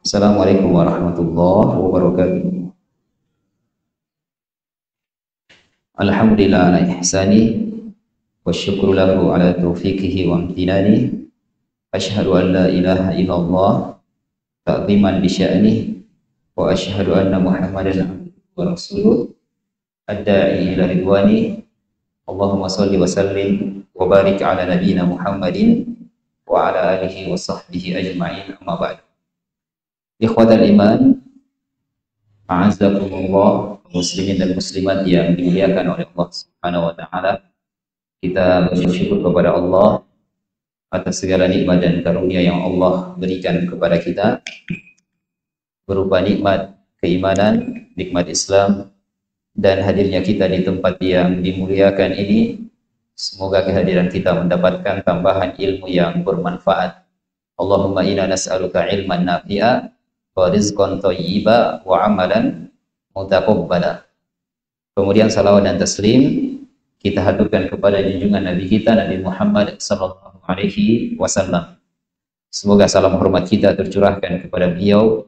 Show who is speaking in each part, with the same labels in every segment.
Speaker 1: Assalamualaikum warahmatullahi wabarakatuh. Alhamdulillah ala ihsani wa syukru lahu ala taufiqihi wa amtinani. Asyhadu an la ilaha illallah ta'ziman bi sya'nih wa asyhadu anna Muhammadan abduhu wa rasuluh ad-da'i ila ridwani. Allahumma shalli wa sallim wa barik ala nabiyyina Muhammadin wa ala alihi wa sahbihi ajma'in, amma ba'd. Ikhwatal iman, a'azzakumullah, muslimin dan muslimat yang dimuliakan oleh Allah Subhanahu wa taala. Kita bersyukur kepada Allah atas segala nikmat dan karunia yang Allah berikan kepada kita, berupa nikmat keimanan, nikmat Islam, dan hadirnya kita di tempat yang dimuliakan ini. Semoga kehadiran kita mendapatkan tambahan ilmu yang bermanfaat. Allahumma inna nas'aluka ilman nafi'a wa rizqan thayyiba wa amalan mutaqabbala. Kemudian salawat dan taslim kita haturkan kepada junjungan Nabi kita, Nabi Muhammad sallallahu alaihi wasallam. Semoga salam hormat kita tercurahkan kepada beliau,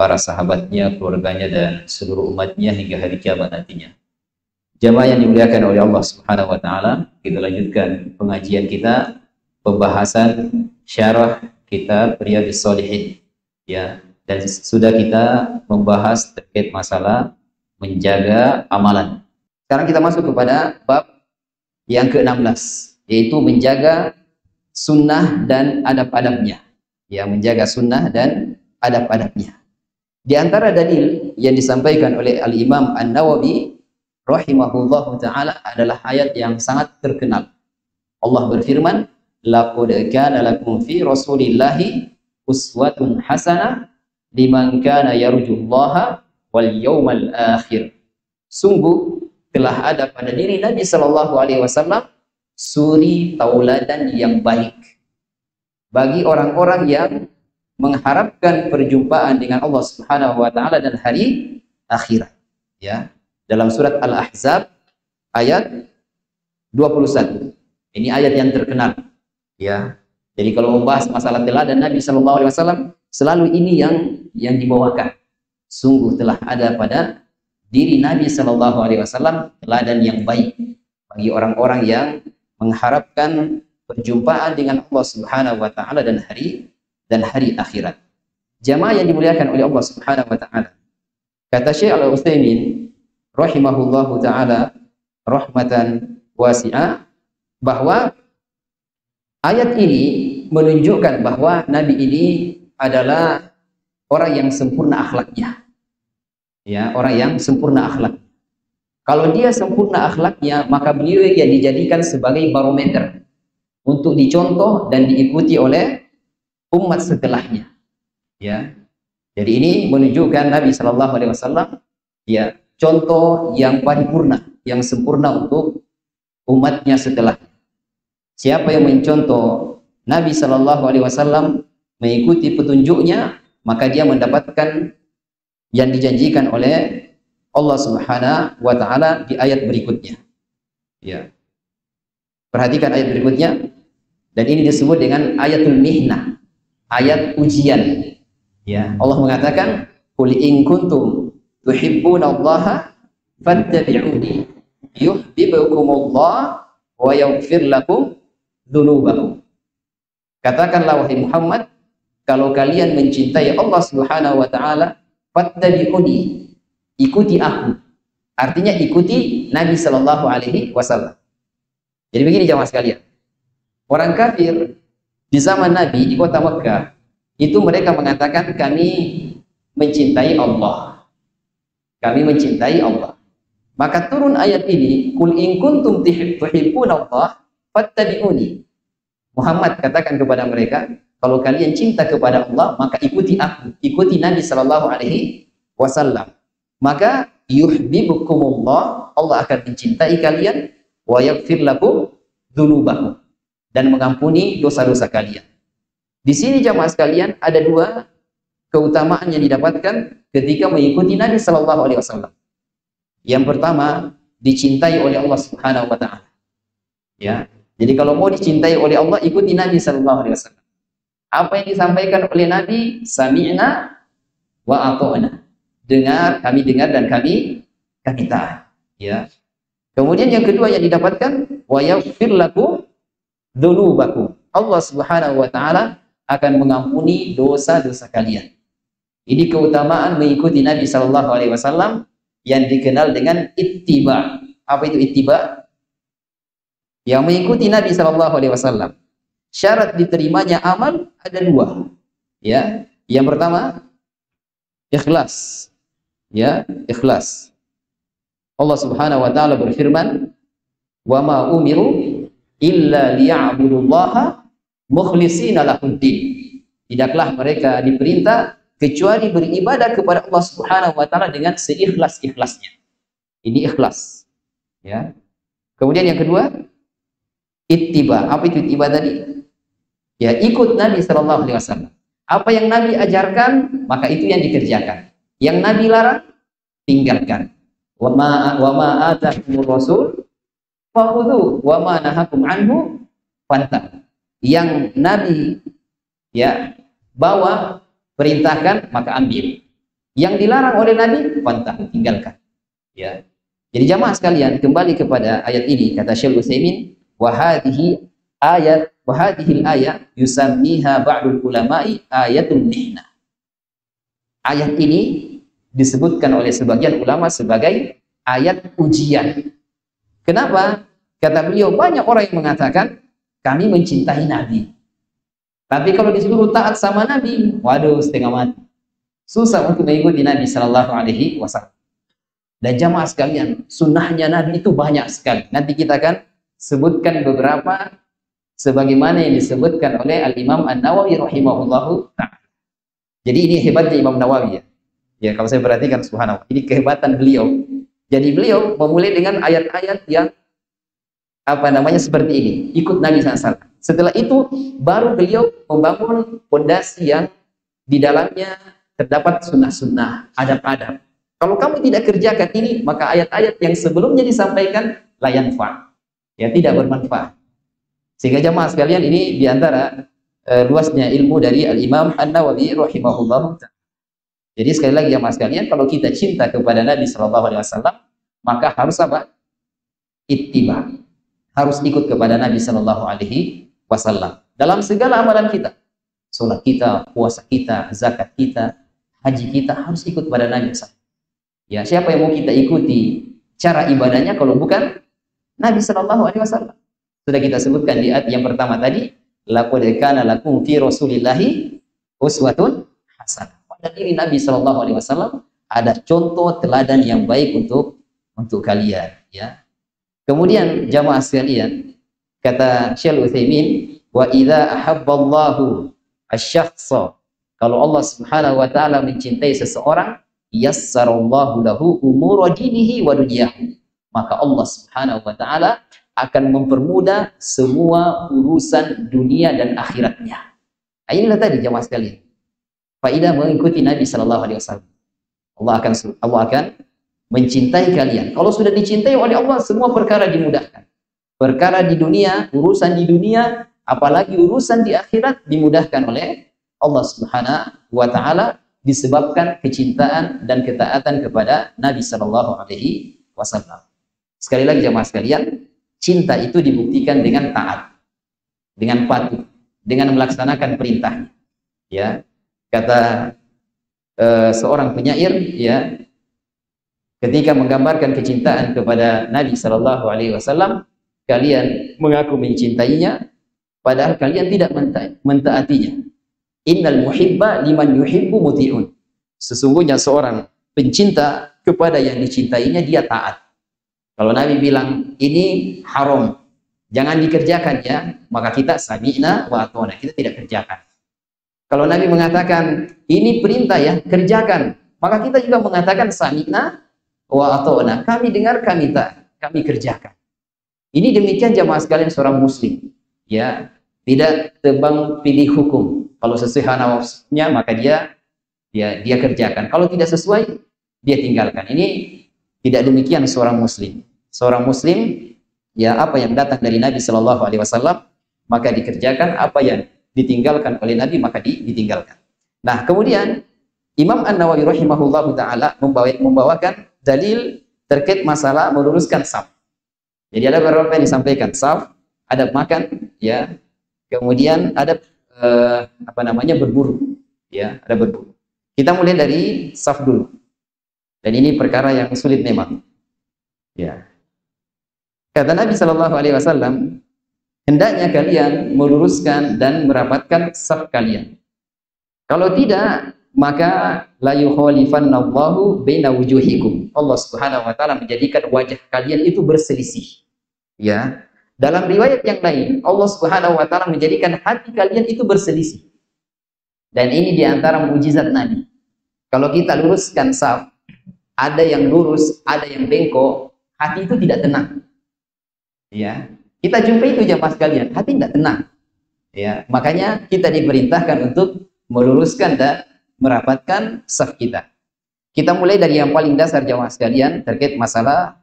Speaker 1: para sahabatnya, keluarganya, dan seluruh umatnya hingga hari kiamat nantinya. Jamaah yang dimuliakan oleh Allah Subhanahu wa taala, kita lanjutkan pengajian kita, pembahasan syarah kitab Riyadhus Shalihin, ya. Dan sudah kita membahas terkait masalah menjaga amalan. Sekarang kita masuk kepada bab yang ke-16, yaitu menjaga sunnah dan adab-adabnya. Ya, menjaga sunnah dan adab-adabnya. Di antara dalil yang disampaikan oleh Al-Imam An-Nawawi rahimahullahu ta'ala adalah ayat yang sangat terkenal. Allah berfirman, laqad kana lakum fi rasulillahi uswatun hasanah liman kana yarjullaha wal yawmal akhir. Sungguh telah ada pada diri Nabi sallallahu alaihi wasallam suri tauladan yang baik bagi orang-orang yang mengharapkan perjumpaan dengan Allah Subhanahu wa taala dan hari akhirat. Ya, dalam surat Al-Ahzab ayat 21. Ini ayat yang terkenal. Ya. Jadi kalau membahas masalah teladan Nabi sallallahu alaihi wasallam, selalu ini yang dibawakan. Sungguh telah ada pada diri Nabi sallallahu alaihi wasallam teladan yang baik bagi orang-orang yang mengharapkan perjumpaan dengan Allah Subhanahu wa taala dan hari akhirat. Jamaah yang dimuliakan oleh Allah Subhanahu wa taala. Kata Syekh Al-Utsaimin rahimahullahu taala rahmatan wasi'ah, bahwa ayat ini menunjukkan bahwa Nabi ini adalah orang yang sempurna akhlaknya. Ya, orang yang sempurna akhlak. Kalau dia sempurna akhlaknya, maka beliau yang dijadikan sebagai barometer untuk dicontoh dan diikuti oleh umat setelahnya. Ya. Jadi ini menunjukkan Nabi sallallahu alaihi wasallam ya contoh yang paripurna, yang sempurna untuk umatnya setelahnya. Siapa yang mencontoh Nabi sallallahu alaihi wasallam, mengikuti petunjuknya, maka dia mendapatkan yang dijanjikan oleh Allah Subhanahu wa taala di ayat berikutnya. Ya. Perhatikan ayat berikutnya, dan ini disebut dengan ayatul mihnah, ayat ujian. Ya, Allah mengatakan, "Qul in kuntum tuhibbunallaha fattabi'uni yuhibbukumullah wa yaghfir lakum dzunubakum." Katakanlah wahai Muhammad, kalau kalian mencintai Allah Subhanahu wa taala, fattabi'uni, ikuti aku. Artinya ikuti Nabi sallallahu alaihi wasallam. Jadi begini jamaah sekalian. Orang kafir di zaman Nabi di kota Mekah itu mereka mengatakan, kami mencintai Allah. Kami mencintai Allah. Maka turun ayat ini, "Qul in kuntum tuhibbunallaha fattabi'uni." Muhammad katakan kepada mereka, kalau kalian cinta kepada Allah, maka ikuti aku, ikuti Nabi sallallahu alaihi wasallam. Maka yuhibbukumullah, Allah akan mencintai kalian, wa yaghfir lakum dzunubakum, dan mengampuni dosa-dosa kalian. Di sini jamaah sekalian ada dua keutamaan yang didapatkan ketika mengikuti Nabi sallallahu alaihi wasallam. Yang pertama, dicintai oleh Allah Subhanahu wa taala. Ya. Jadi kalau mau dicintai oleh Allah, ikuti Nabi sallallahu alaihi wasallam. Apa yang disampaikan oleh Nabi, sami'na wa ata'na. Kami dengar dan kami taat. Ya. Kemudian yang kedua yang didapatkan, wa yaghfir lakum dzunubakum. Allah Subhanahu wa taala akan mengampuni dosa-dosa kalian. Ini keutamaan mengikuti Nabi sallallahu alaihi wasallam yang dikenal dengan ittiba. Apa itu ittiba? Yang mengikuti Nabi sallallahu alaihi wasallam. Syarat diterimanya amal ada dua. Ya. Yang pertama, ikhlas. Ya, ikhlas. Allah Subhanahu wa taala berfirman, "Wa ma umiru illa liya'budullaha mukhlishina lahuddin." Tidaklah mereka diperintah kecuali beribadah kepada Allah Subhanahu wa taala dengan seikhlas-ikhlasnya. Ini ikhlas. Ya. Kemudian yang kedua, ittiba. Apa itu ittiba tadi? Ya, ikut Nabi sallallahu alaihi wasallam. Apa yang Nabi ajarkan, maka itu yang dikerjakan. Yang Nabi larang, tinggalkan. Wa ma atakumur rasul fakhudhu wa ma nahakum anhu fantahu. Yang Nabi ya bawa, perintahkan, maka ambil. Yang dilarang oleh Nabi, fantahu, tinggalkan. Ya. Jadi jamaah sekalian, kembali kepada ayat ini, kata Syekh Utsaimin, wa hadhihi al-ayat yusammiha ba'dul ulama'i ayatul mihna. Ayat ini disebutkan oleh sebagian ulama sebagai ayat ujian. Kenapa? Kata beliau, banyak orang yang mengatakan kami mencintai Nabi. Tapi kalau disuruh taat sama Nabi, waduh, setengah mati. Susah untuk mengikuti Nabi sallallahu alaihi wasallam. Dan jamaah sekalian, sunnahnya Nabi itu banyak sekali. Nanti kita akan sebutkan beberapa sebagaimana yang disebutkan oleh Al-Imam An-Nawawi rahimahullahu ta'ala. Jadi ini hebatnya Imam Nawawi ya. Ya, kalau saya perhatikan subhanallah, ini kehebatan beliau. Jadi beliau memulai dengan ayat-ayat yang seperti ini, ikut Nabi SAW. Setelah itu baru beliau membangun fondasi yang di dalamnya terdapat sunnah-sunnah, adab-adab. Kalau kamu tidak kerjakan ini, maka ayat-ayat yang sebelumnya disampaikan la yanfa', ya, tidak bermanfaat. Sehingga jamaah sekalian, ini diantara luasnya ilmu dari Al-Imam An-Nawawi rahimahullah. Jadi sekali lagi jamaah sekalian, kalau kita cinta kepada Nabi Shallallahu Alaihi Wasallam, maka harus apa? Ittiba. Harus ikut kepada Nabi Shallallahu Alaihi Wasallam dalam segala amalan kita, sholat kita, puasa kita, zakat kita, haji kita, harus ikut kepada Nabi SAW. Ya, siapa yang mau kita ikuti cara ibadahnya kalau bukan Nabi Shallallahu Alaihi Wasallam? Sudah kita sebutkan di ayat yang pertama tadi, laqad kana lakum fi rasulillahi uswatun hasanah. Pada diri Nabi Shallallahu Alaihi Wasallam ada contoh teladan yang baik untuk kalian. Ya. Kemudian jamaah sekalian, kata Syekh Utsaimin, wa idza ahabballahu asy-syakhsa, kalau Allah Subhanahu wa taala mencintai seseorang, yassarallahu lahu umura dinihi wa dunyahu, maka Allah Subhanahu wa taala akan mempermudah semua urusan dunia dan akhiratnya. Nah, inilah tadi jamaah sekalian, faedah mengikuti Nabi Shallallahu Alaihi Wasallam. Allah akan mencintai kalian. Kalau sudah dicintai oleh Allah, semua perkara dimudahkan. Perkara di dunia, urusan di dunia, apalagi urusan di akhirat dimudahkan oleh Allah Subhanahu wa taala disebabkan kecintaan dan ketaatan kepada Nabi Shallallahu Alaihi Wasallam. Sekali lagi jamaah sekalian, cinta itu dibuktikan dengan taat, dengan patuh, dengan melaksanakan perintahnya. Ya, kata seorang penyair, ya, ketika menggambarkan kecintaan kepada Nabi Shallallahu Alaihi Wasallam, kalian mengaku mencintainya, padahal kalian tidak mentaatinya. Innal muhibba liman yuhibbu muti'un. Sesungguhnya seorang pencinta kepada yang dicintainya dia taat. Kalau Nabi bilang ini haram, jangan dikerjakan ya, maka kita sami'na wa ata'na, kita tidak kerjakan. Kalau Nabi mengatakan ini perintah ya, kerjakan, maka kita juga mengatakan sami'na wa ata'na, kami dengar, kami kerjakan. Ini demikian jamaah sekalian seorang muslim, ya, tidak tebang pilih hukum. Kalau sesuai hawa nafsunya maka dia kerjakan. Kalau tidak sesuai dia tinggalkan. Ini tidak demikian seorang muslim. Seorang muslim, ya, apa yang datang dari Nabi Shallallahu Alaihi Wasallam maka dikerjakan, apa yang ditinggalkan oleh Nabi maka ditinggalkan. Nah, kemudian Imam An-Nawawi rahimahullahu taala membawakan dalil terkait masalah meluruskan saf. Jadi ada beberapa yang disampaikan, saf, adab makan, ya. Kemudian adab berburu, ya, ada berburu. Kita mulai dari saf dulu. Dan ini perkara yang sulit memang. Ya. Kata Nabi Shallallahu alaihi wasallam, hendaknya kalian meluruskan dan merapatkan saf kalian. Kalau tidak, maka la yukhalifannallahu baina wujuhikum. Allah Subhanahu wa taala menjadikan wajah kalian itu berselisih. Ya. Dalam riwayat yang lain, Allah Subhanahu wa taala menjadikan hati kalian itu berselisih. Dan ini di antara mukjizat Nabi. Kalau kita luruskan saf, ada yang lurus, ada yang bengkok, hati itu tidak tenang. Ya. Kita jumpa itu jamaah sekalian, hati tidak tenang. Ya, makanya kita diperintahkan untuk meluruskan dan merapatkan saf kita. Kita mulai dari yang paling dasar jamaah sekalian terkait masalah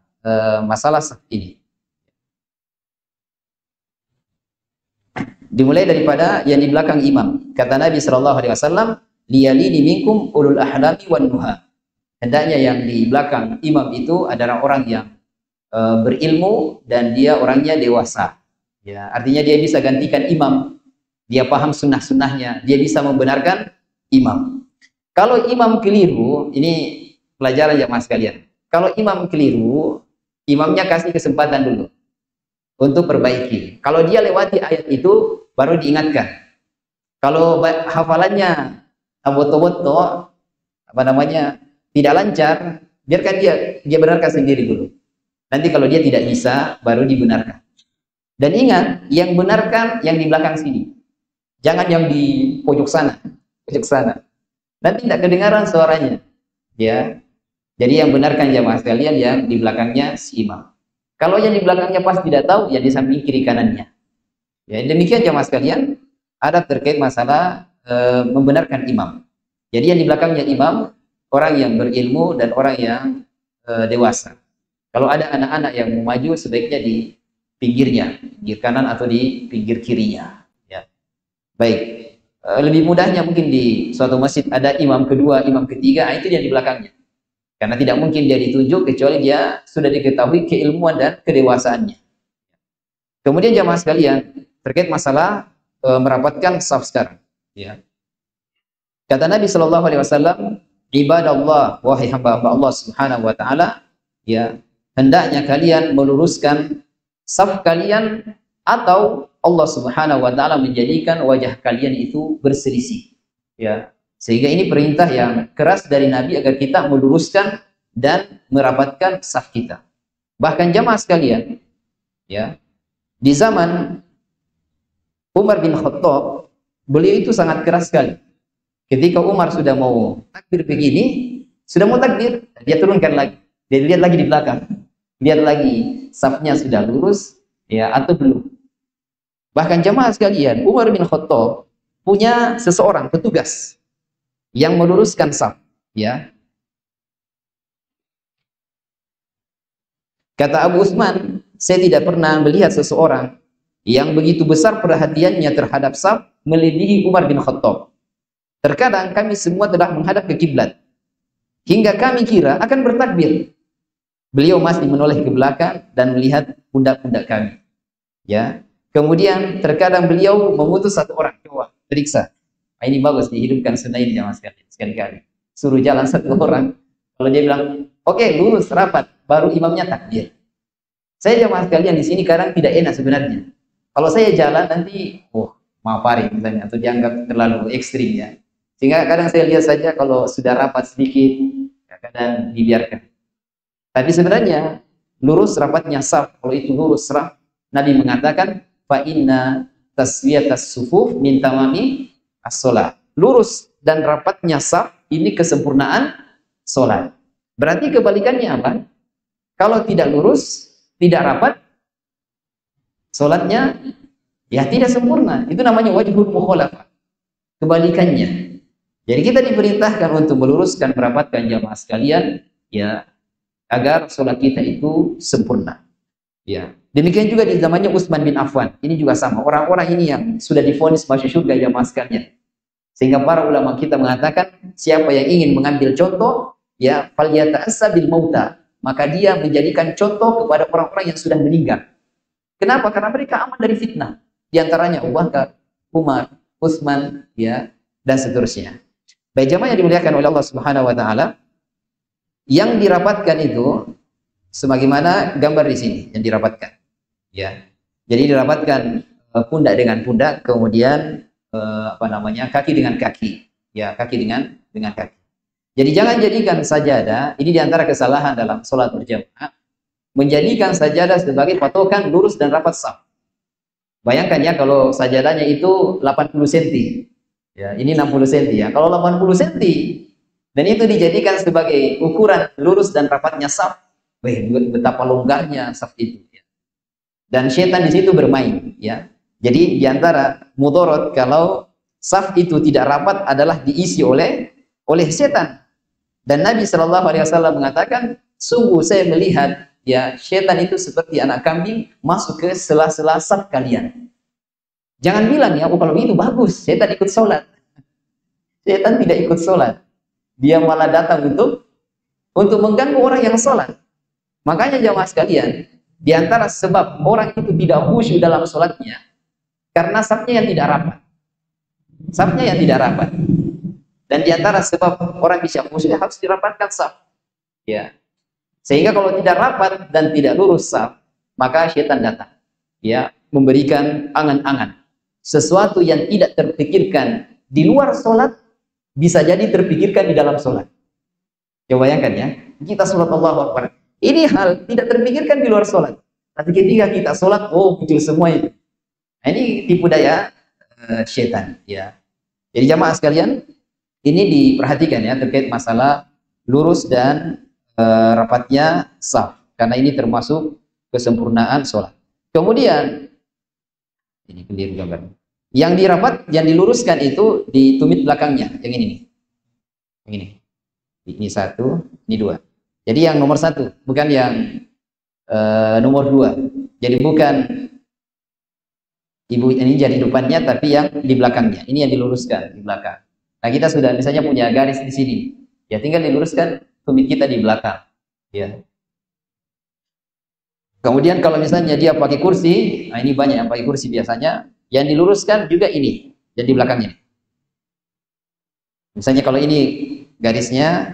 Speaker 1: saf ini. Dimulai daripada yang di belakang imam. Kata Nabi Shallallahu alaihi wasallam, liyalini minkum ulul ahlami wan nuha. Hendaknya yang di belakang imam itu adalah orang yang berilmu dan dia orangnya dewasa. Ya, artinya dia bisa gantikan imam. Dia paham sunnah-sunnahnya, dia bisa membenarkan imam. Kalau imam keliru, ini pelajaran jamaah sekalian. Kalau imam keliru, imamnya kasih kesempatan dulu untuk perbaiki. Kalau dia lewati ayat itu, baru diingatkan. Kalau hafalannya aboto-boto, tidak lancar, biarkan dia benarkan sendiri dulu. Nanti kalau dia tidak bisa, baru dibenarkan. Dan ingat, yang benarkan yang di belakang sini. Jangan yang di pojok sana. Nanti tidak kedengaran suaranya. Ya. Jadi yang benarkan jamaah sekalian yang di belakangnya si imam. Kalau yang di belakangnya pas tidak tahu, ya di samping kiri kanannya. Ya, demikian jamaah sekalian, adab terkait masalah membenarkan imam. Jadi yang di belakangnya imam, orang yang berilmu dan orang yang dewasa. Kalau ada anak-anak yang mau maju, sebaiknya di pinggirnya, pinggir kanan atau di pinggir kirinya. Ya. Baik. Lebih mudahnya mungkin di suatu masjid ada imam kedua, imam ketiga, itu dia di belakangnya. Karena tidak mungkin dia ditunjuk kecuali dia sudah diketahui keilmuan dan kedewasaannya. Kemudian jamaah sekalian, terkait masalah merapatkan saf sekarang. Ya. Kata Nabi Shallallahu alaihi wasallam, ibadallah, wahai hamba-hamba Allah Subhanahu wa taala, ya, hendaknya kalian meluruskan saf kalian atau Allah Subhanahu wa taala menjadikan wajah kalian itu berselisih. Ya. Sehingga ini perintah yang keras dari Nabi agar kita meluruskan dan merapatkan saf kita. Bahkan jamaah sekalian, ya, di zaman Umar bin Khattab, beliau itu sangat keras sekali. Ketika Umar sudah mau takbir begini, sudah mau takbir, dia turunkan lagi. Dia lihat lagi di belakang. Lihat lagi safnya sudah lurus, ya, atau belum. Bahkan jamaah sekalian, Umar bin Khattab punya seseorang petugas yang meluruskan saf, ya. Kata Abu Utsman, saya tidak pernah melihat seseorang yang begitu besar perhatiannya terhadap saf melebihi Umar bin Khattab. Terkadang kami semua telah menghadap ke kiblat hingga kami kira akan bertakbir. Beliau masih menoleh ke belakang dan melihat pundak-pundak kami. Ya. Kemudian terkadang beliau memutus satu orang, coba periksa. Ini bagus dihidupkan sunnah ini jamaah sekali-kali. Suruh jalan satu orang. Kalau dia bilang, oke, lurus rapat, baru imamnya takbir. Saya jamaah sekalian di sini kadang tidak enak sebenarnya. Kalau saya jalan nanti, maafari misalnya, atau dianggap terlalu ekstrim ya. Sehingga kadang saya lihat saja kalau sudah rapat sedikit, ya kadang dibiarkan. Tapi sebenarnya lurus rapatnya saf, kalau itu lurus saf, Nabi mengatakan, fa inna taswiyatas sufuf min tamami as-shalah. Lurus dan rapatnya saf ini kesempurnaan salat. Berarti kebalikannya apa? Kalau tidak lurus, tidak rapat, salatnya ya tidak sempurna. Itu namanya wajhul mukhalafah. Kebalikannya. Jadi kita diperintahkan untuk meluruskan, merapatkan jamaah sekalian, ya, agar salat kita itu sempurna. Ya. Demikian juga di zamannya Utsman bin Affan. Ini juga sama. Orang-orang ini yang sudah divonis masuk surga jamaah sekalian. Sehingga para ulama kita mengatakan, siapa yang ingin mengambil contoh, ya falyata'assa bil mauta, maka dia menjadikan contoh kepada orang-orang yang sudah meninggal. Kenapa? Karena mereka aman dari fitnah. Di antaranya Abu Bakar, Umar, Utsman, ya, dan seterusnya. Baik jamaah yang dimuliakan oleh Allah Subhanahu wa taala, yang dirapatkan itu sebagaimana gambar di sini yang dirapatkan. Ya. Jadi dirapatkan pundak dengan pundak, kemudian kaki dengan kaki. Ya, kaki dengan kaki. Jadi jangan jadikan sajadah, ini diantara kesalahan dalam sholat berjamaah, menjadikan sajadah sebagai patokan lurus dan rapat saf. Bayangkan ya kalau sajadahnya itu 80 cm. Ya, ini 60 cm ya. Kalau 80 cm dan itu dijadikan sebagai ukuran lurus dan rapatnya saf, betapa longgarnya saf itu ya. Dan setan di situ bermain ya. Jadi diantara mudarat kalau saf itu tidak rapat adalah diisi oleh setan. Dan Nabi Shallallahu Alaihi Wasallam mengatakan, sungguh saya melihat ya setan itu seperti anak kambing masuk ke sela-sela saf kalian. Jangan bilang ya, oh kalau itu bagus, setan ikut sholat. Setan tidak ikut sholat. Dia malah datang untuk mengganggu orang yang sholat. Makanya jamaah sekalian, di antara sebab orang itu tidak khusyuk dalam sholatnya, karena safnya yang tidak rapat. Safnya yang tidak rapat. Dan di antara sebab orang bisa khusyuk harus dirapatkan saf. Ya. Sehingga kalau tidak rapat dan tidak lurus saf, maka setan datang. Ya, memberikan angan-angan. Sesuatu yang tidak terpikirkan di luar sholat bisa jadi terpikirkan di dalam sholat. Coba bayangkan ya, kita sholat Allahu Akbar. Ini hal tidak terpikirkan di luar sholat. Tapi ketika kita sholat, oh muncul semua itu. Nah, ini tipu daya setan. Ya. Jadi jamaah sekalian, ini diperhatikan ya terkait masalah lurus dan rapatnya saf. Karena ini termasuk kesempurnaan sholat. Kemudian ini keliru gambar. Yang dirapat, yang diluruskan itu di tumit belakangnya, yang ini nih. Yang ini. Ini satu, ini dua. Jadi yang nomor satu, bukan yang nomor dua. Jadi bukan ibu ini jadi depannya, tapi yang di belakangnya. Ini yang diluruskan di belakang. Nah kita sudah misalnya punya garis di sini. Ya tinggal diluruskan tumit kita di belakang. Ya. Kemudian kalau misalnya dia pakai kursi, nah ini banyak yang pakai kursi biasanya, yang diluruskan juga ini, yang di belakangnya. Misalnya kalau ini garisnya,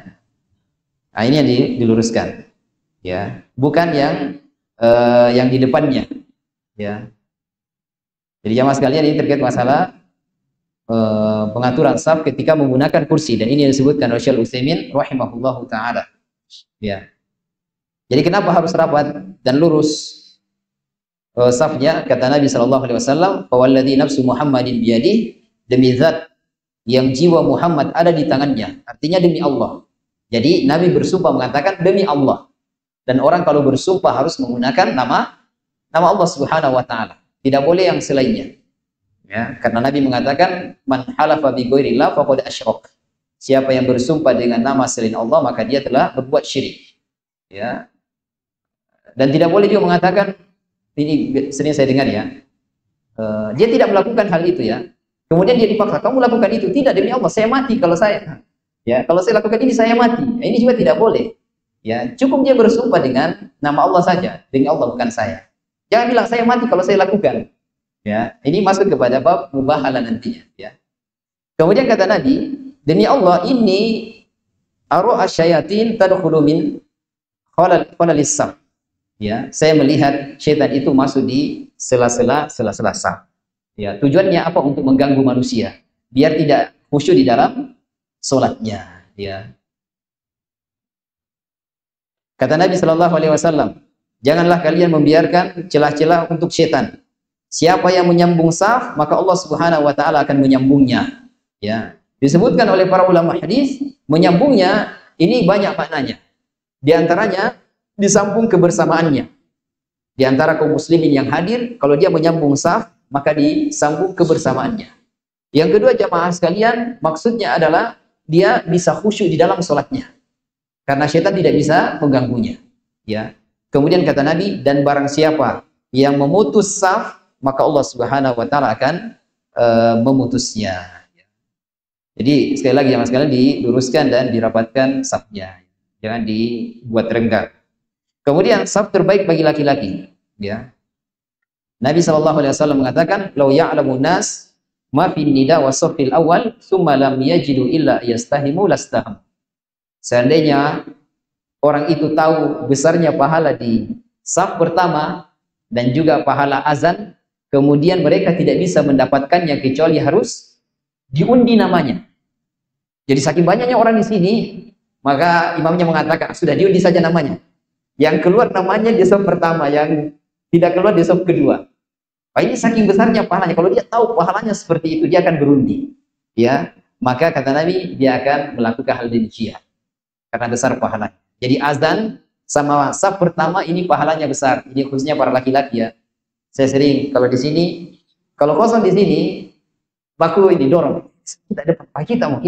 Speaker 1: nah ini yang diluruskan, ya, bukan yang di depannya, ya. Jadi jamaah sekalian ini terkait masalah pengaturan saf ketika menggunakan kursi, dan ini yang disebutkan oleh Syekh Utsaimin rahimahullahu taala, ya. Jadi kenapa harus rapat dan lurus safnya? Kata Nabi Shallallahu Alaihi Wasallam, "Walladzi nafsu Muhammadin biyadih, demi zat yang jiwa Muhammad ada di tangannya." Artinya demi Allah. Jadi Nabi bersumpah mengatakan demi Allah. Dan orang kalau bersumpah harus menggunakan nama Allah Subhanahu Wa Taala. Tidak boleh yang selainnya. Ya, karena Nabi mengatakan, "Man halafa bi ghairillah faqad asyrak." Siapa yang bersumpah dengan nama selain Allah maka dia telah berbuat syirik. Ya. Dan tidak boleh juga mengatakan, ini sering saya dengar ya, dia tidak melakukan hal itu ya, kemudian dia dipaksa, kamu lakukan itu, tidak, demi Allah saya mati kalau saya, ya kalau saya lakukan ini saya mati. Nah, ini juga tidak boleh ya, cukup dia bersumpah dengan nama Allah saja, demi Allah bukan saya. Jangan bilang saya mati kalau saya lakukan ya, ini masuk kepada bab mubahalah nantinya ya. Kemudian kata Nabi, demi Allah ini aru asyayatin tadkhulu min khalalis saf. Ya, saya melihat syaitan itu masuk di sela-sela saf. Ya, tujuannya apa? Untuk mengganggu manusia, biar tidak khusyuk di dalam sholatnya. Ya. Kata Nabi Shallallahu Alaihi Wasallam, janganlah kalian membiarkan celah-celah untuk syaitan. Siapa yang menyambung saf, maka Allah Subhanahu Wa Taala akan menyambungnya. Ya, disebutkan oleh para ulama hadis, menyambungnya ini banyak maknanya. Di antaranya disambung kebersamaannya. Di antara kaum muslimin yang hadir, kalau dia menyambung saf, maka disambung kebersamaannya. Yang kedua jamaah sekalian, maksudnya adalah dia bisa khusyuk di dalam sholatnya. Karena syaitan tidak bisa mengganggunya. Ya. Kemudian kata Nabi, dan barang siapa yang memutus saf, maka Allah Subhanahu Wa Taala akan memutusnya. Jadi sekali lagi jamaah sekalian diluruskan dan dirapatkan safnya. Jangan dibuat renggang. Kemudian saf terbaik bagi laki-laki, ya. Nabi SAW mengatakan, "Lau ya'lamun nas ma fin nida wa saffil awal, tsumma lam yajidu illa yastahimu lastaham." Seandainya orang itu tahu besarnya pahala di saf pertama dan juga pahala azan, kemudian mereka tidak bisa mendapatkannya kecuali harus diundi namanya. Jadi saking banyaknya orang di sini, maka imamnya mengatakan, sudah diundi saja namanya. Yang keluar namanya di saf pertama, yang tidak keluar di saf kedua. Nah, ini saking besarnya pahalanya. Kalau dia tahu pahalanya seperti itu, dia akan berundi. Ya, maka kata Nabi, dia akan melakukan hal demikian. Karena besar pahalanya. Jadi azan sama saf pertama ini pahalanya besar. Ini khususnya para laki-laki, ya. Saya sering kalau di sini, kalau kosong di sini, baku ini dorong. Kita dapat, kita mau.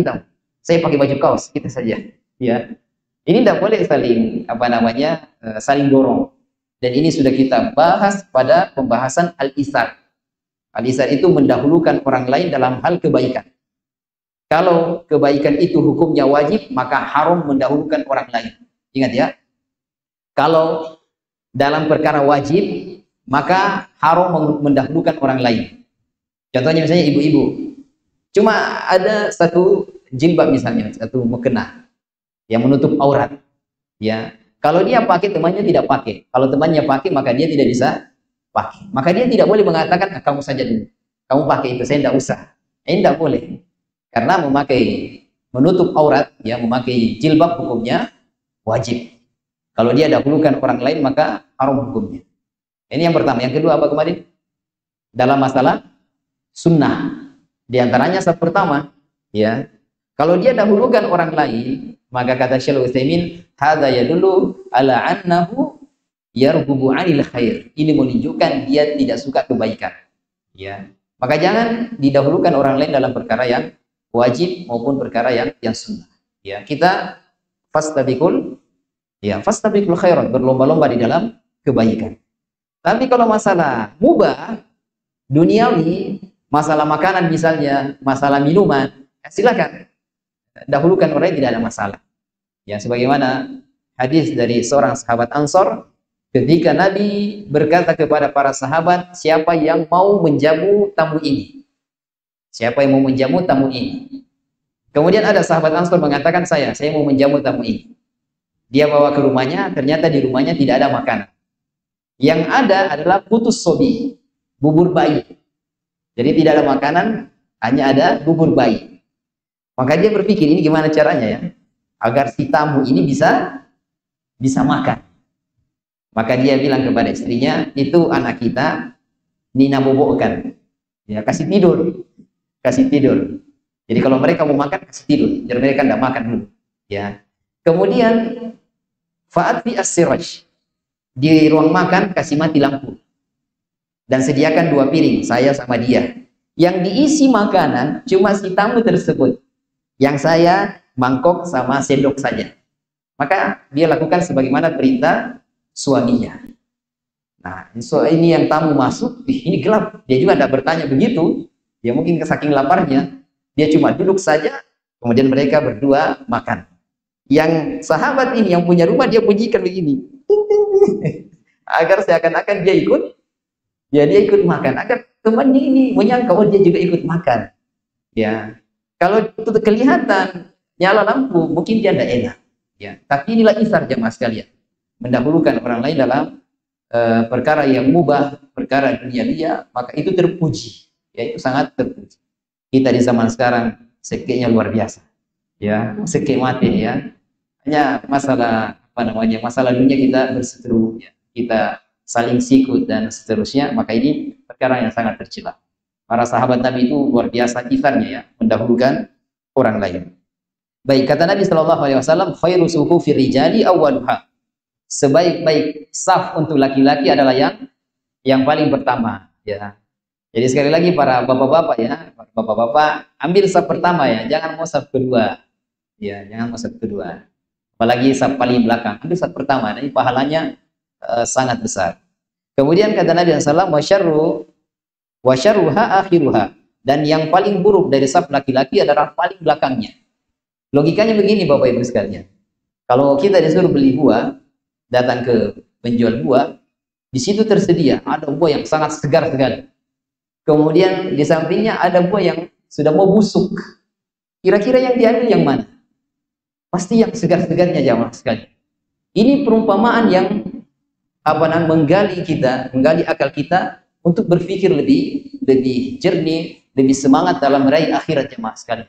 Speaker 1: Saya pakai baju kaos, kita saja. Ya, ini tidak boleh saling saling dorong. Dan ini sudah kita bahas pada pembahasan al-isar. Al-isar itu mendahulukan orang lain dalam hal kebaikan. Kalau kebaikan itu hukumnya wajib, maka haram mendahulukan orang lain. Ingat ya. Kalau dalam perkara wajib, maka haram mendahulukan orang lain. Contohnya misalnya ibu-ibu. Cuma ada satu jilbab misalnya, satu mukena yang menutup aurat. Ya, kalau dia pakai, temannya tidak pakai. Kalau temannya pakai, maka dia tidak bisa pakai. Maka dia tidak boleh mengatakan, kamu saja dulu. Kamu pakai itu, saya tidak usah. Ini tidak boleh. Karena menutup aurat, ya, memakai jilbab hukumnya wajib. Kalau dia dahulukan orang lain, maka haram hukumnya. Ini yang pertama. Yang kedua apa kemarin? Dalam masalah sunnah. Di antaranya saf pertama, ya. Kalau dia dahulukan orang lain, maka kata Syaikhul Utsaimin, hadza yadullu ala annahu yarghubu 'anil khair. Ini menunjukkan dia tidak suka kebaikan. Ya. Maka jangan didahulukan orang lain dalam perkara yang wajib maupun perkara yang sunnah. Ya, kita fastabiqul khairat, berlomba-lomba di dalam kebaikan. Tapi kalau masalah mubah, duniawi, masalah makanan misalnya, masalah minuman, silakan dahulukan orang, tidak ada masalah. Ya, sebagaimana hadis dari seorang sahabat Ansor, ketika Nabi berkata kepada para sahabat, siapa yang mau menjamu tamu ini? Siapa yang mau menjamu tamu ini? Kemudian ada sahabat Ansor mengatakan, saya mau menjamu tamu ini. Dia bawa ke rumahnya, ternyata di rumahnya tidak ada makanan. Yang ada adalah putus sobi, bubur bayi. Jadi tidak ada makanan, hanya ada bubur bayi. Maka dia berpikir, ini gimana caranya ya, agar si tamu ini bisa makan. Maka dia bilang kepada istrinya, itu anak kita, Nina bobokkan. Ya, kasih tidur. Jadi kalau mereka mau makan, kasih tidur. Jadi mereka tidak makan dulu. Ya. Kemudian, fa'atfi as-siraj. Di ruang makan, kasih mati lampu. Dan sediakan 2 piring, saya sama dia. Yang diisi makanan cuma si tamu tersebut. Yang saya mangkok sama sendok saja. Maka dia lakukan sebagaimana perintah suaminya. Nah, ini yang tamu masuk, ini gelap. Dia juga tidak bertanya begitu. Dia mungkin saking laparnya, dia cuma duduk saja, kemudian mereka berdua makan. Yang sahabat ini, yang punya rumah, dia bunyikan begini. Agar seakan-akan dia ikut makan, agar temannya ini menyangka oh dia juga ikut makan. Ya, kalau itu kelihatan nyala lampu, mungkin dia tidak enak. Ya, tapi inilah isar jamaah sekalian, mendahulukan orang lain dalam perkara yang mubah, perkara dunia, maka itu terpuji. Ya, itu sangat terpuji. Kita di zaman sekarang sekeknya luar biasa. Ya, sekek mati ya. Hanya masalah masalah dunia kita berseteru, ya. Kita saling sikut dan seterusnya, maka ini perkara yang sangat tercela. Para sahabat Nabi itu luar biasa isarnya ya, mendahulukan orang lain. Baik, kata Nabi SAW, khairu suhufir rijali awwaluha. Sebaik-baik saf untuk laki-laki adalah yang paling pertama, ya. Jadi sekali lagi para bapak-bapak ya, bapak-bapak ambil saf pertama ya, jangan mau saf kedua. Ya, jangan mau saf kedua. Apalagi saf paling belakang, ambil saf pertama, ini pahalanya sangat besar. Kemudian kata Nabi SAW, wa syarruha akhiruha. dan yang paling buruk dari saf laki-laki adalah paling belakangnya. Logikanya begini Bapak Ibu sekalian. Kalau kita disuruh beli buah, datang ke penjual buah, di situ tersedia ada buah yang sangat segar sekali. Kemudian di sampingnya ada buah yang sudah mau busuk. Kira-kira yang diambil yang mana? Pasti yang segar-segarnya jamaah sekali. Ini perumpamaan yang menggali akal kita untuk berpikir lebih jernih, lebih semangat dalam meraih akhirat jamaah sekali.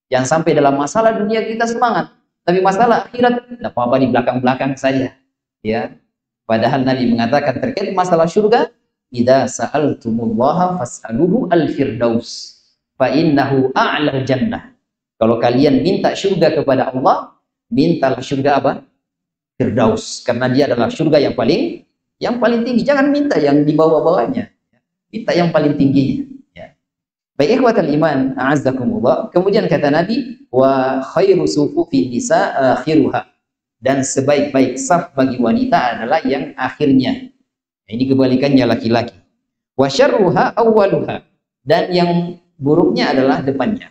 Speaker 1: Jangan sampai dalam masalah dunia kita semangat, tapi masalah akhirat tidak apa-apa di belakang-belakang saja. Ya, padahal Nabi mengatakan terkait masalah surga, "Idza sa'altumullaha fas'aluhu al-firdaus, fa innahu a'lal jannah." Kalau kalian minta surga kepada Allah, mintalah surga apa? Firdaus, karena dia adalah surga yang paling tinggi. Jangan minta yang di bawah-bawahnya, minta yang paling tingginya. Ya. Baik ikhwatal iman, a'azzakumullah. Kemudian kata Nabi, wa khairu sufufi nisa akhiruha. Dan sebaik-baik saf bagi wanita adalah yang akhirnya. Ini kebalikannya laki-laki. Wa syarruha awwaluha. Dan yang buruknya adalah depannya.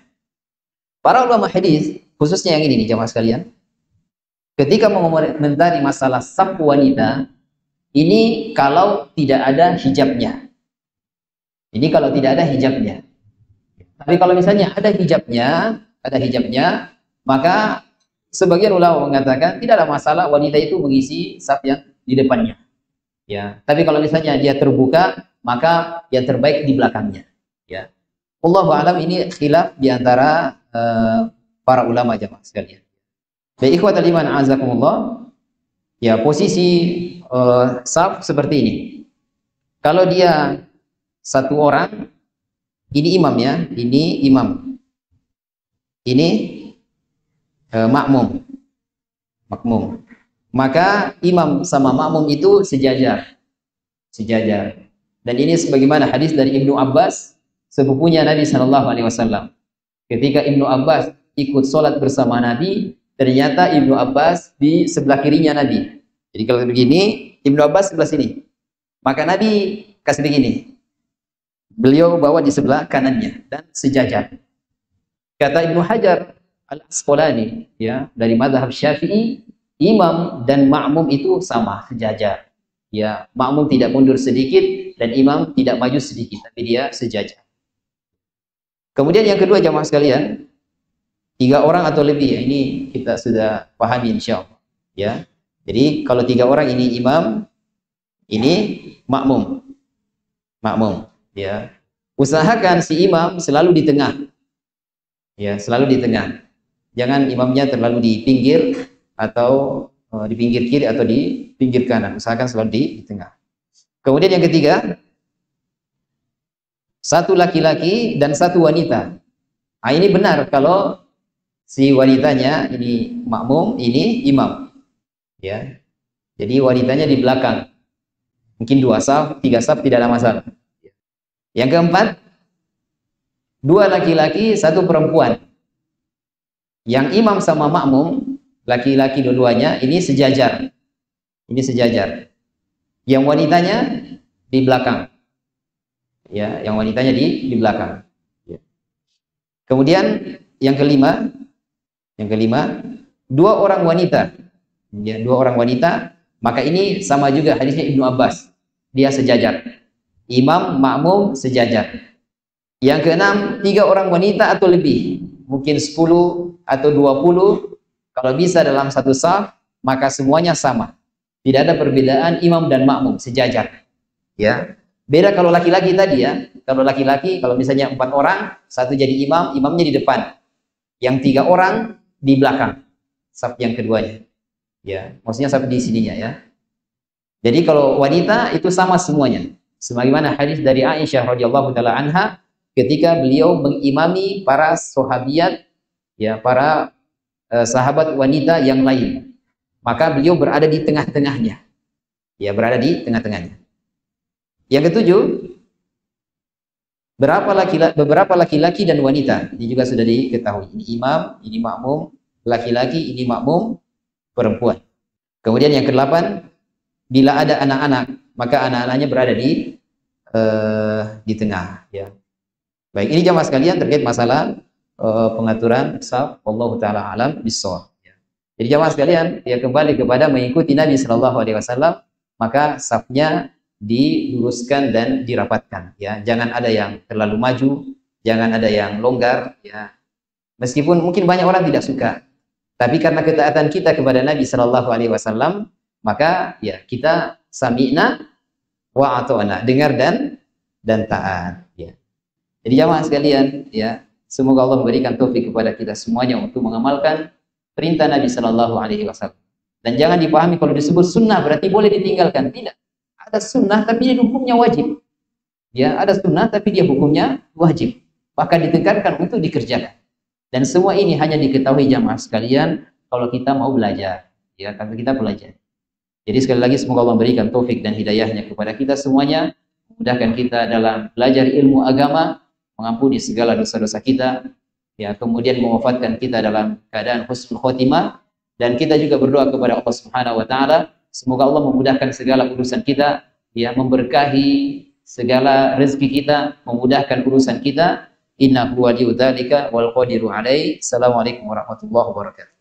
Speaker 1: Para ulama hadis, khususnya yang ini nih jamaah sekalian, ketika mengomentari masalah saf wanita, ini kalau tidak ada hijabnya. Ini kalau tidak ada hijabnya. Tapi kalau misalnya ada hijabnya, maka sebagian ulama mengatakan tidak ada masalah wanita itu mengisi saf yang di depannya. Ya, tapi kalau misalnya dia terbuka, maka yang terbaik di belakangnya. Ya. Wallahu a'lam, ini khilaf di antara para ulama jamaah sekalian. Baik ikhwatal iman azakumullah. Ya, posisi saf seperti ini. Kalau dia satu orang, ini imam ya, ini imam. Ini makmum. Maka imam sama makmum itu sejajar. Dan ini sebagaimana hadis dari Ibnu Abbas, sepupunya Nabi Shallallahu Alaihi Wasallam. Ketika Ibnu Abbas ikut sholat bersama Nabi, ternyata Ibnu Abbas di sebelah kirinya Nabi. Jadi kalau begini, Ibnu Abbas sebelah sini. Maka Nabi kasih begini. Beliau bawa di sebelah kanannya dan sejajar. Kata Ibnu Hajar Al-Asqalani, ya, dari mazhab Syafi'i, imam dan makmum itu sama, sejajar. Ya, makmum tidak mundur sedikit dan imam tidak maju sedikit, tapi dia sejajar. Kemudian yang kedua jamaah sekalian, 3 orang atau lebih, ya, ini kita sudah pahami insyaallah. Ya, jadi kalau 3 orang ini imam, ini makmum. Ya, usahakan si imam selalu di tengah. Ya, selalu di tengah. Jangan imamnya terlalu di pinggir atau di pinggir kiri atau di pinggir kanan. Usahakan selalu di tengah. Kemudian yang ketiga, 1 laki-laki dan 1 wanita. Nah, ini benar kalau si wanitanya ini makmum, ini imam. Ya. Jadi wanitanya di belakang. Mungkin 2 saf, 3 saf tidak ada masalah. Yang keempat, 2 laki-laki, 1 perempuan. Yang imam sama makmum, laki-laki dua-duanya, ini sejajar. Yang wanitanya di belakang. Ya, yang wanitanya di belakang. Ya. Kemudian yang kelima, 2 orang wanita. Ya, 2 orang wanita, maka ini sama juga hadisnya Ibnu Abbas. Dia sejajar. Imam, makmum sejajar. Yang keenam, 3 orang wanita atau lebih. Mungkin 10 atau 20. Kalau bisa dalam 1 saf, maka semuanya sama. Tidak ada perbedaan imam dan makmum, sejajar. Ya. Beda kalau laki-laki tadi ya. Kalau laki-laki, kalau misalnya 4 orang, 1 jadi imam, imamnya di depan. Yang 3 orang di belakang. Saf yang keduanya. Ya, maksudnya saf di sininya ya. Jadi kalau wanita itu sama semuanya. Sebagaimana hadis dari Aisyah radhiyallahu taala anha ketika beliau mengimami para sahabiat, ya, para sahabat wanita yang lain. Maka beliau berada di tengah-tengahnya. Ya, berada di tengah-tengahnya. Yang ketujuh, beberapa laki-laki dan wanita. Ini juga sudah diketahui. Ini imam, ini makmum, laki-laki, ini makmum, perempuan. Kemudian yang ke-8, bila ada anak-anak, maka anak-anaknya berada di tengah. Ya. Baik, ini jamaah sekalian terkait masalah pengaturan saf. Wallahu taala alam bissawab. Jadi jamaah sekalian, ya kembali kepada mengikuti Nabi Shallallahu Alaihi Wasallam, maka safnya diluruskan dan dirapatkan. Ya, jangan ada yang terlalu maju, jangan ada yang longgar. Ya, meskipun mungkin banyak orang tidak suka, tapi karena ketaatan kita kepada Nabi Shallallahu Alaihi Wasallam, maka ya kita sami'na wa ata'na, dengar dan taat. Ya. Jadi jamaah sekalian, ya semoga Allah memberikan taufik kepada kita semuanya untuk mengamalkan perintah Nabi Shallallahu Alaihi Wasallam. Dan jangan dipahami kalau disebut sunnah berarti boleh ditinggalkan. Tidak. Ada sunnah tapi dia hukumnya wajib. Ya, ada sunnah tapi dia hukumnya wajib. Bahkan ditekankan untuk dikerjakan. Dan semua ini hanya diketahui jamaah sekalian kalau kita mau belajar. Ya, kalau kita belajar. Jadi sekali lagi semoga Allah memberikan taufik dan hidayahnya kepada kita semuanya. Memudahkan kita dalam belajar ilmu agama, mengampuni segala dosa-dosa kita, ya kemudian mewafatkan kita dalam keadaan husnul khotimah, dan kita juga berdoa kepada Allah Subhanahu wa taala semoga Allah memudahkan segala urusan kita, ya memberkahi segala rezeki kita, memudahkan urusan kita. Innahu waliyudzalika wal qadiru alaihi. Assalamualaikum warahmatullahi wabarakatuh.